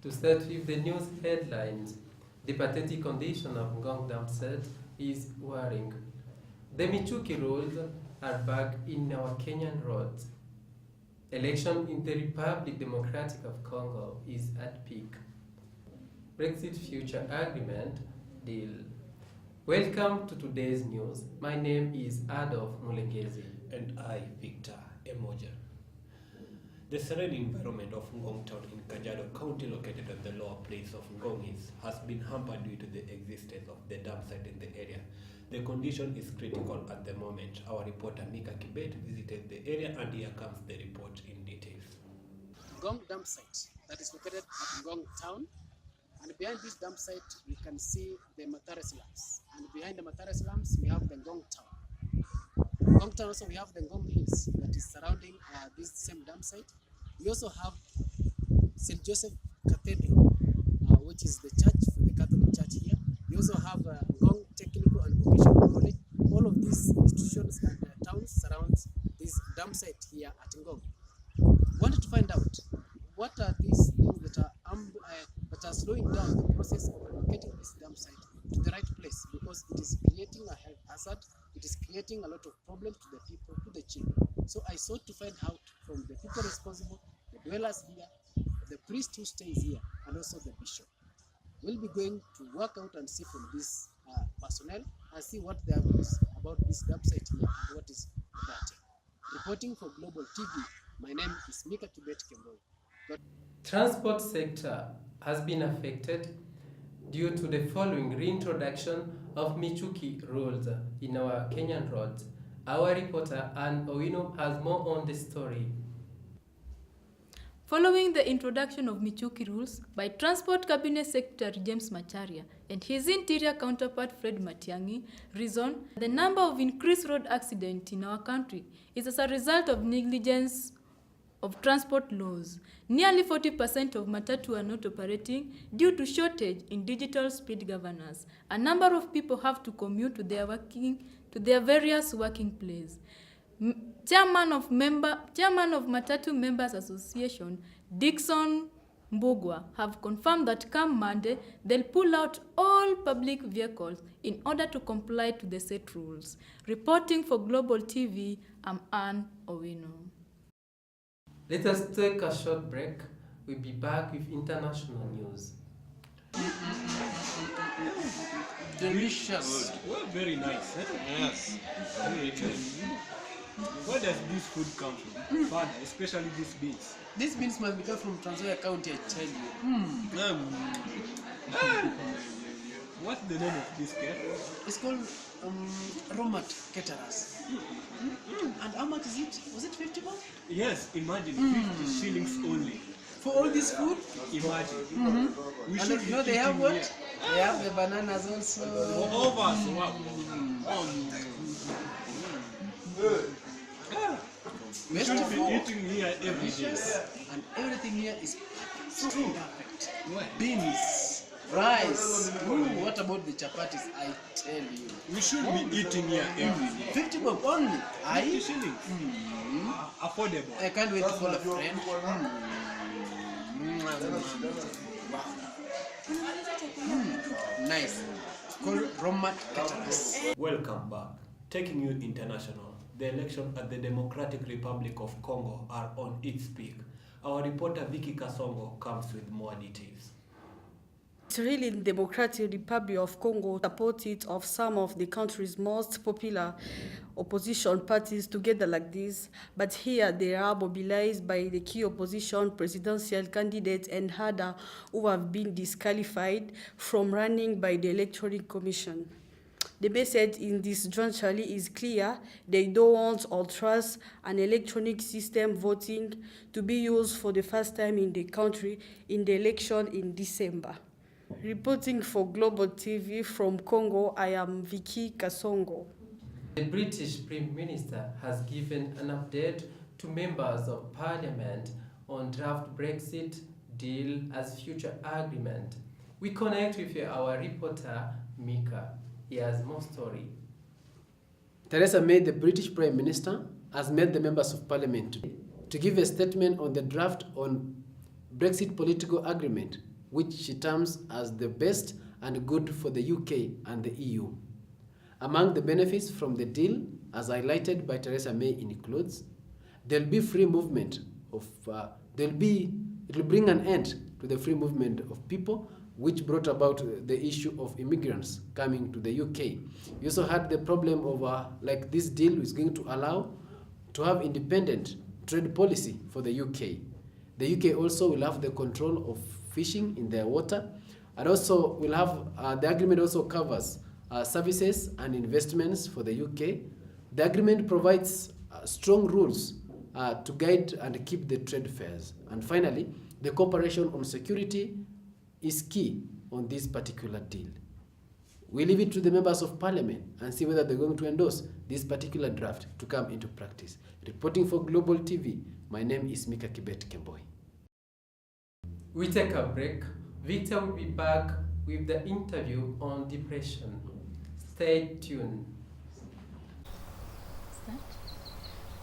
To start with the news headlines, the pathetic condition of Ngong Dam set is worrying. The Michuki roads are back in our Kenyan roads. Election in the Republic Democratic of Congo is at peak. Brexit future agreement deal. Welcome to today's news. My name is Adolf Mulengezi. And I, Victor Emoja. The serene environment of Ngong town in Kajiado County, located on the lower plains of Ngong East, has been hampered due to the existence of the dam site in the area. The condition is critical at the moment. Our reporter Mika Kibet visited the area, and here comes the report in details. Ngong dam site that is located at Ngong town, and behind this dam site we can see the Mathare slums, and behind the Mathare slums we have the Ngong town. Ngong town also we have the Ngong hills that is surrounding this same dam site. We also have St. Joseph Cathedral, which is the church for the Catholic Church here. We also have Ngong Technical and Vocational College. All of these institutions and towns surround this dam site here at Ngong. Wanted to find out what are these things that are slowing down the process of relocating this dam site to the right place, because it is creating a health hazard, it is creating a lot of problems to the people, to the children. So I sought to find out from the people responsible, the dwellers here, the priest who stays here, and also the bishop. We'll be going to work out and see from this personnel and see what they have about this dam site here and what is that. Reporting for Global TV, my name is Mika Kibet Kemboi. Transport sector has been affected due to the following reintroduction of Michuki rules in our Kenyan roads. Our reporter Ann Owino has more on the story. Following the introduction of Michuki rules by Transport Cabinet Secretary James Macharia and his interior counterpart Fred Matiang'i, reason the number of increased road accidents in our country is as a result of negligence of transport laws. Nearly 40% of matatu are not operating due to shortage in digital speed governors. A number of people have to commute to their various working places. Chairman of Matatu Members Association, Dixon Mbugwa, have confirmed that come Monday, they'll pull out all public vehicles in order to comply to the set rules. Reporting for Global TV, I'm Ann Owino. Let us take a short break. We'll be back with international news. Delicious. Well, very nice. Eh? Yes. Where does this food come from? Father, especially these beans. These beans must be come from Trans Nzoia County, I tell you. What's the name of this cake? It's called Romat Caterers. And how much is it? Was it 50 bucks? Yes, imagine 50 shillings only. For all this food? Imagine. We And should you know be they have eating what? here. They have the bananas also. All of us. Wow. We Best should of be all. eating here every day. And everything here is so perfect. Why? Beans, rice. What about the chapatis? I tell you. We should be eating here every day. 50 bob only. 50 I shillings. Affordable. I can't wait to call a friend. Nice. Called Romat Caterers. Welcome back. Taking you international. The election at the Democratic Republic of Congo are on its peak. Our reporter Vicky Kasongo comes with more details. It's really the Democratic Republic of Congo supported of some of the country's most popular opposition parties together like this, but here they are mobilized by the key opposition presidential candidates and others who have been disqualified from running by the Electoral Commission. The message in this juncture is clear. They don't want or trust an electronic system voting to be used for the first time in the country in the election in December. Reporting for Global TV from Congo, I am Vicky Kasongo. The British Prime Minister has given an update to members of Parliament on draft Brexit deal as future agreement. We connect with our reporter Mika. He has more story. Theresa May, the British Prime Minister, has met the members of Parliament to give a statement on the draft on Brexit political agreement which she terms as the best and good for the UK and the EU. Among the benefits from the deal, as highlighted by Theresa May, includes there'll be free movement of it will bring an end to the free movement of people, which brought about the issue of immigrants coming to the UK. You also had the problem of like this deal is going to allow to have independent trade policy for the UK. The UK also will have the control of fishing in their water, and also will have the agreement also covers services and investments for the UK. The agreement provides strong rules to guide and keep the trade fairs. And finally, the cooperation on security is key on this particular deal. We leave it to the members of parliament and see whether they're going to endorse this particular draft to come into practice. Reporting for Global TV, my name is Mika Kibet Kemboi. We take a break. Victor will be back with the interview on depression. Stay tuned.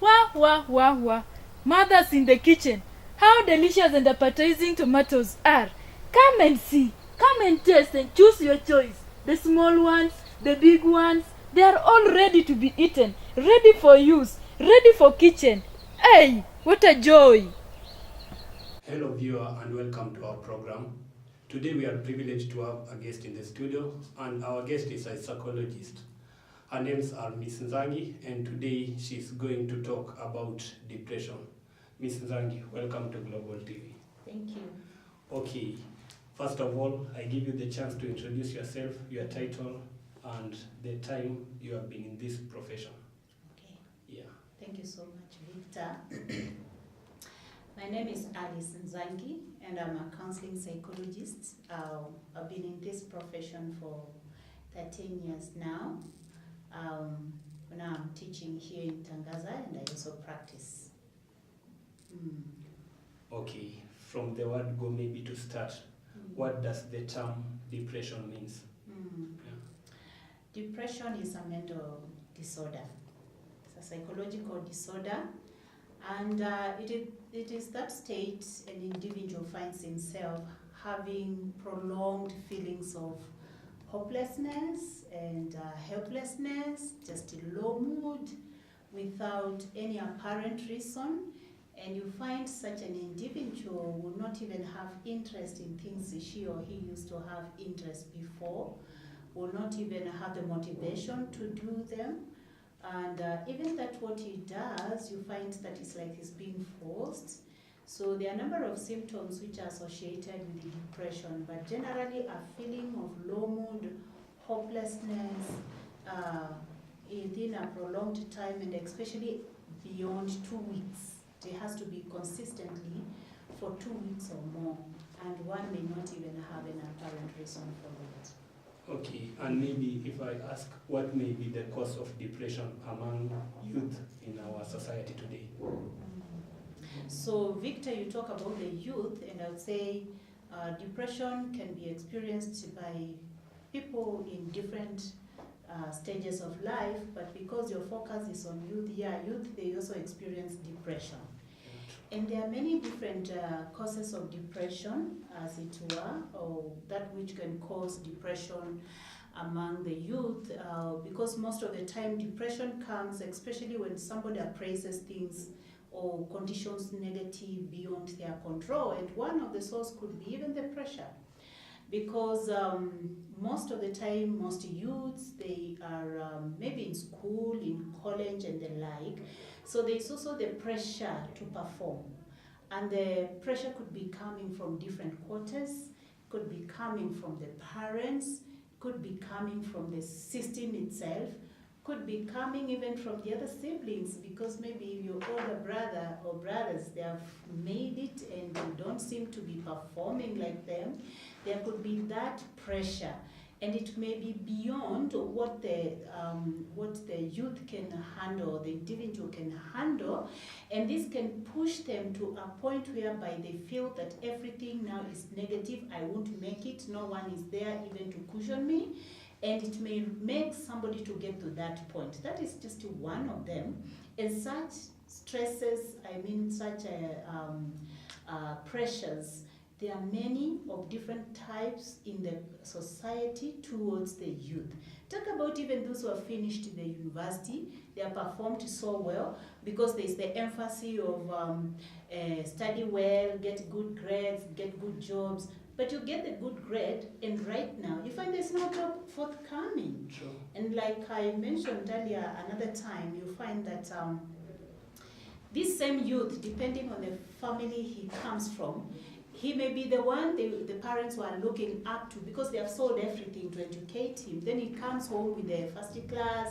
Wah, wah, wah, wah. Mothers in the kitchen. How delicious and appetizing tomatoes are. Come and see. Come and taste and choose your choice. The small ones, the big ones, they are all ready to be eaten. Ready for use. Ready for kitchen. Hey, what a joy. Hello viewer and welcome to our program. Today we are privileged to have a guest in the studio, and our guest is a psychologist. Her names are Miss Nzangi, and today she's going to talk about depression. Miss Nzangi, welcome to Global TV. Thank you. Okay, first of all, I give you the chance to introduce yourself, your title, and the time you have been in this profession. Okay. Yeah. Thank you so much, Victor. My name is Alice Nzangi, and I'm a counseling psychologist. I've been in this profession for 13 years now. Now I'm teaching here in Tangaza, and I also practice. Okay, from the word go maybe to start, what does the term depression means? Depression is a mental disorder. It's a psychological disorder, and it is that state an individual finds himself having prolonged feelings of hopelessness and helplessness, just a low mood without any apparent reason. And you find such an individual will not even have interest in things she or he used to have interest before, will not even have the motivation to do them. And even that what he does, you find that it's like he's being forced. So there are a number of symptoms which are associated with the depression, but generally a feeling of low mood, hopelessness within a prolonged time, and especially beyond 2 weeks. It has to be consistently for 2 weeks or more, and one may not even have an apparent reason for it. Okay, and maybe if I ask, what may be the cause of depression among youth in our society today? So, Victor, you talk about the youth, and I would say depression can be experienced by people in different stages of life, but because your focus is on youth, youth, they also experience depression. And there are many different causes of depression, as it were, or that which can cause depression among the youth, because most of the time depression comes, especially when somebody appraises things or conditions negative beyond their control, and one of the source could be even the pressure. Because most of the time, most youths, they are maybe in school, in college and the like, so there's also the pressure to perform. And the pressure could be coming from different quarters, could be coming from the parents, could be coming from the system itself, could be coming even from the other siblings, because maybe your older brother or brothers, they have made it and you don't seem to be performing like them. There could be that pressure, and it may be beyond what the youth can handle, the individual can handle, and this can push them to a point whereby they feel that everything now is negative. I won't make it, no one is there even to cushion me. And it may make somebody to get to that point. That is just one of them. And such stresses, such pressures there are many of different types in the society towards the youth. Talk about even those who have finished the university, they have performed so well because there is the emphasis of study well, get good grades, get good jobs. But you get a good grade, and right now you find there's no job forthcoming. True. And like I mentioned earlier, another time you find that this same youth, depending on the family he comes from, he may be the one the parents were looking up to because they have sold everything to educate him. Then he comes home with a first class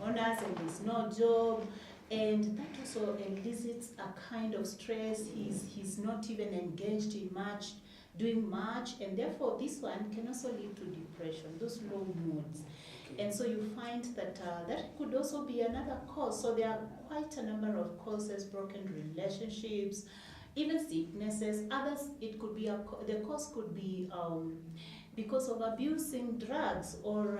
honors and there's no job. And that also elicits a kind of stress. He's not even engaged in much, doing much, and therefore this one can also lead to depression, those low moods. And so you find that that could also be another cause. So there are quite a number of causes: broken relationships, even sicknesses. Others, it could be the cause could be because of abusing drugs or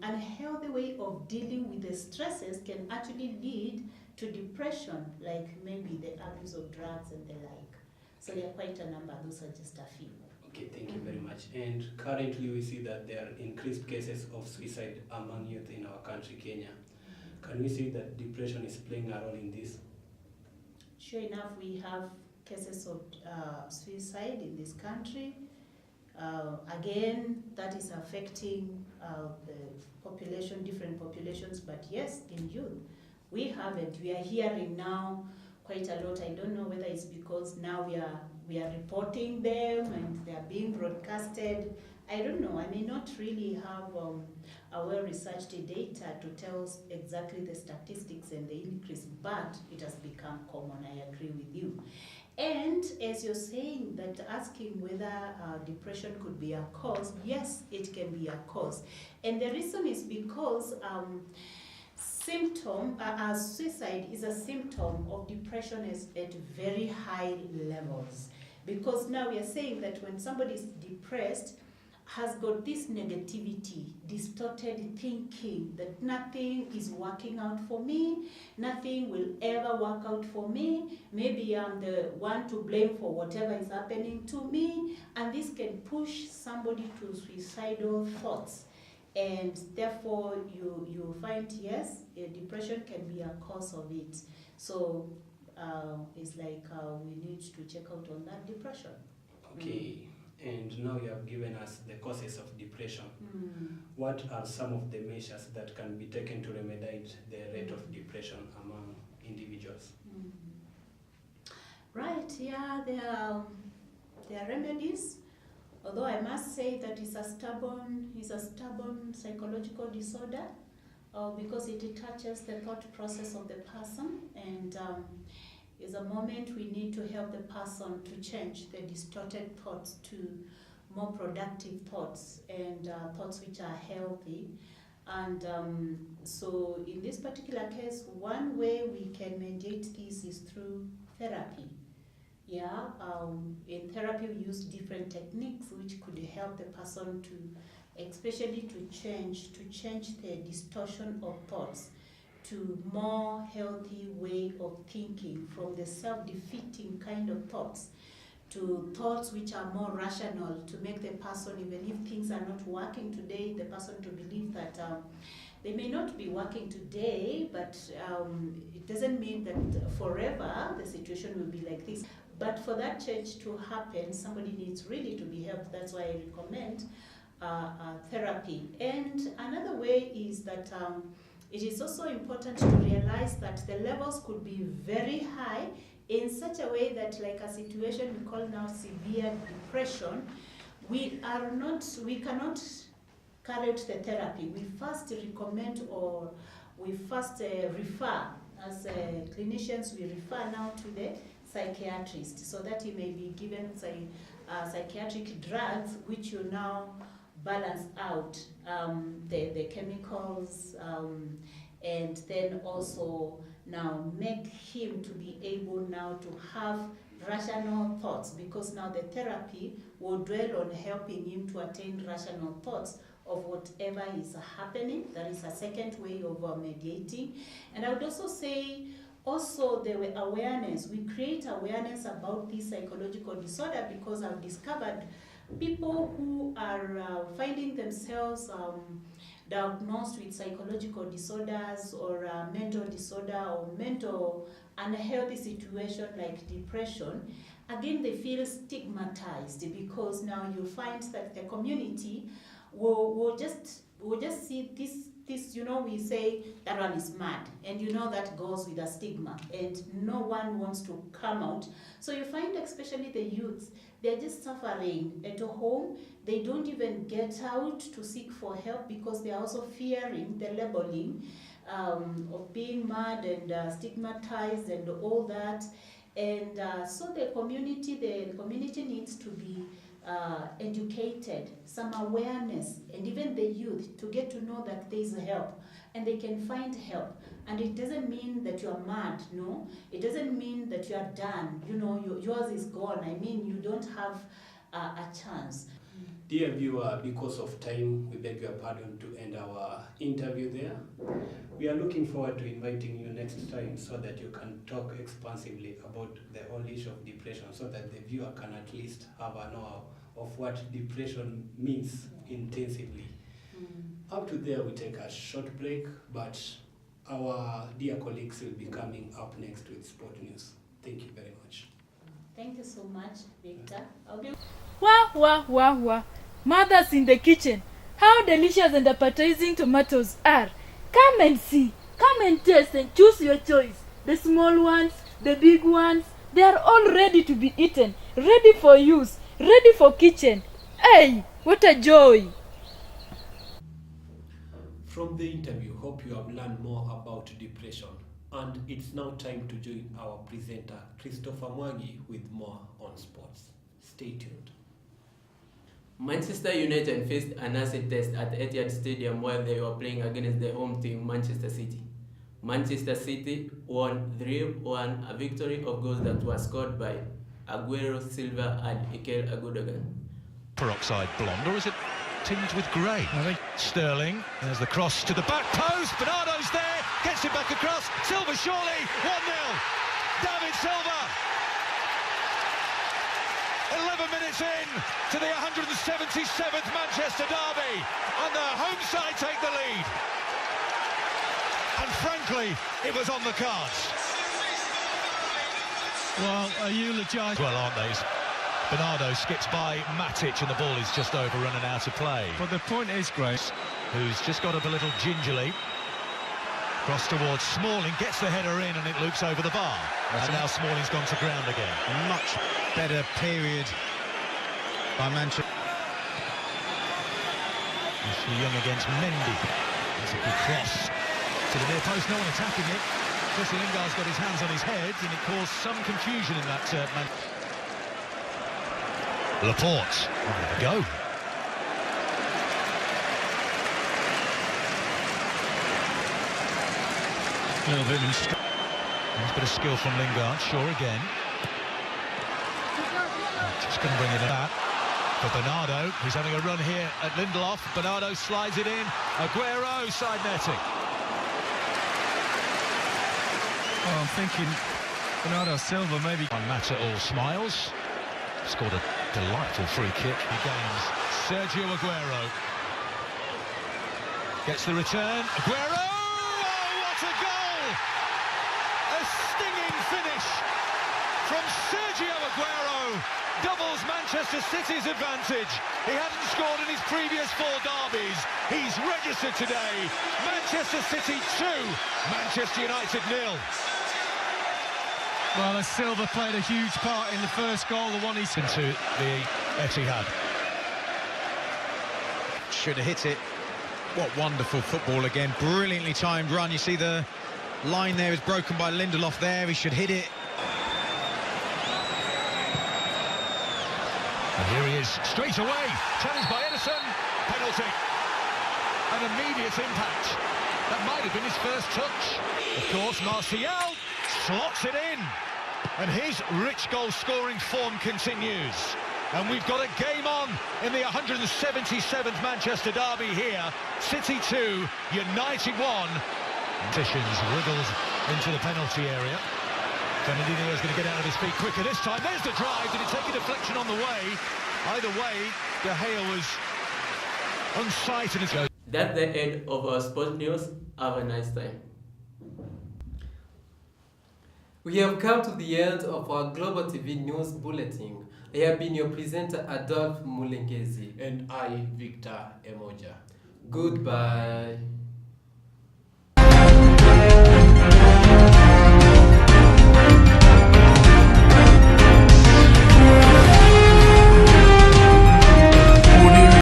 unhealthy way of dealing with the stresses can actually lead to depression, like maybe the abuse of drugs and the like. So there are quite a number. Those are just a few. Okay, thank you very much. And currently we see that there are increased cases of suicide among youth in our country, Kenya. Can we say that depression is playing a role in this? Sure enough, we have cases of suicide in this country. Again, that is affecting the population, different populations, but yes, in youth. We haven't. We are hearing now quite a lot. I don't know whether it's because now we are reporting them and they are being broadcasted. I don't know. I may not really have a well-researched data to tell us exactly the statistics and the increase, but it has become common. I agree with you. And as you're saying, that asking whether depression could be a cause, yes, it can be a cause. And the reason is because suicide is a symptom of depression at very high levels. Because now we are saying that when somebody is depressed, has got this negativity, distorted thinking that nothing is working out for me, nothing will ever work out for me, maybe I'm the one to blame for whatever is happening to me, and this can push somebody to suicidal thoughts. And therefore you find, yes, depression can be a cause of it. So it's like we need to check out on that depression. Okay. And now you have given us the causes of depression. What are some of the measures that can be taken to remediate the rate of depression among individuals? Right, yeah, there are remedies. Although I must say that it's a stubborn psychological disorder because it touches the thought process of the person, and is a moment we need to help the person to change the distorted thoughts to more productive thoughts and thoughts which are healthy. And so in this particular case, one way we can mediate this is through therapy. Yeah, in therapy we use different techniques which could help the person to, especially to change the distortion of thoughts to more healthy way of thinking, from the self-defeating kind of thoughts to thoughts which are more rational, to make the person, even if things are not working today, the person to believe that they may not be working today, but it doesn't mean that forever the situation will be like this. But for that change to happen, somebody needs really to be helped. That's why I recommend therapy. And another way is that it is also important to realize that the levels could be very high in such a way that, like a situation we call now severe depression, we cannot carry out the therapy. We first recommend, or we first refer, as clinicians, we refer now to the psychiatrist, so that he may be given psychiatric drugs which will now balance out the chemicals, and then also now make him to be able now to have rational thoughts, because now the therapy will dwell on helping him to attain rational thoughts of whatever is happening. That is a second way of mediating. And I would also say Also, there were awareness. We create awareness about this psychological disorder because I've discovered people who are finding themselves diagnosed with psychological disorders or mental disorder or mental unhealthy situation like depression, again they feel stigmatized because now you find that the community will just see this, you know, we say that one is mad, and you know that goes with a stigma, and no one wants to come out. So you find especially the youths, they're just suffering at home. They don't even get out to seek for help because they're also fearing the labeling of being mad and stigmatized and all that. And so the community needs to be educated, some awareness, and even the youth to get to know that there is help and they can find help. And it doesn't mean that you are mad, no. It doesn't mean that you are done. You know, yours is gone. I mean, you don't have a chance. Dear viewer, because of time, we beg your pardon to end our interview there. We are looking forward to inviting you next time so that you can talk expansively about the whole issue of depression, so that the viewer can at least have a know of what depression means intensively. Up to there, we take a short break, but our dear colleagues will be coming up next with sport news. Thank you very much. Thank you so much, Victor. Wah, wah, wah, wah. Mothers in the kitchen. How delicious and appetizing tomatoes are. Come and see. Come and taste and choose your choice. The small ones, the big ones, they are all ready to be eaten. Ready for use. Ready for kitchen. Hey, what a joy. From the interview, hope you have learned more about depression. And it's now time to join our presenter, Christopher Mwangi, with more on sports. Stay tuned. Manchester United faced an acid test at Etihad Stadium while they were playing against the home team, Manchester City. Manchester City won 3-1, a victory of goals that were scored by Aguero, Silva and Mikel Agudogan. Peroxide blonde, or is it tinged with grey? I think Sterling, there's the cross to the back post, Bernardo's there, gets it back across, Silva surely, 1-0, David Silva. 11 minutes in to the 177th Manchester derby, and the home side take the lead. And frankly, it was on the cards. Well, a eulogised. Well, aren't they? Bernardo skips by Matic and the ball is just overrun and out of play. But the point is, Grace, who's just got up a little gingerly. Cross towards Smalling, gets the header in and it loops over the bar. And now Smalling's gone to ground again. Much better period by Manchester. Ashley Young against Mendy. It's a good cross to the near post, no one attacking it. Jesse Lingard's got his hands on his head and it caused some confusion in that man. Laporte, there we go. A little bit of skill from Lingard, sure again. Just going to bring it back for Bernardo, who's having a run here at Lindelof. Bernardo slides it in. Aguero side netting. Oh, I'm thinking Bernardo Silva maybe. Mata all smiles. Scored a delightful free kick. He gains Sergio Aguero. Gets the return. Aguero! Oh, what a goal! A stinging finish from Sergio Aguero. Doubles Manchester City's advantage. He hadn't scored in his previous 4 derbies. He's registered today. Manchester City 2, Manchester United 0. Well, as Silva played a huge part in the first goal, the one he's into the Etihad. Should have hit it. What wonderful football again. Brilliantly timed run. You see the line there is broken by Lindelof there. He should hit it. And here he is, straight away. Challenged by Edison. Penalty. An immediate impact. That might have been his first touch. Of course, Martial slots it in. And his rich goal-scoring form continues. And we've got a game on in the 177th Manchester derby here. City 2, United 1. Petitions wriggled into the penalty area. Fernandinho is going to get out of his feet quicker this time. There's the drive. Did it take a deflection on the way? Either way, De Gea was on sight and it's going. That's the end of our sport news. Have a nice time. We have come to the end of our Global TV News Bulletin. I have been your presenter, Adolphe Mulengezi. And I, Victor Emoja. Goodbye.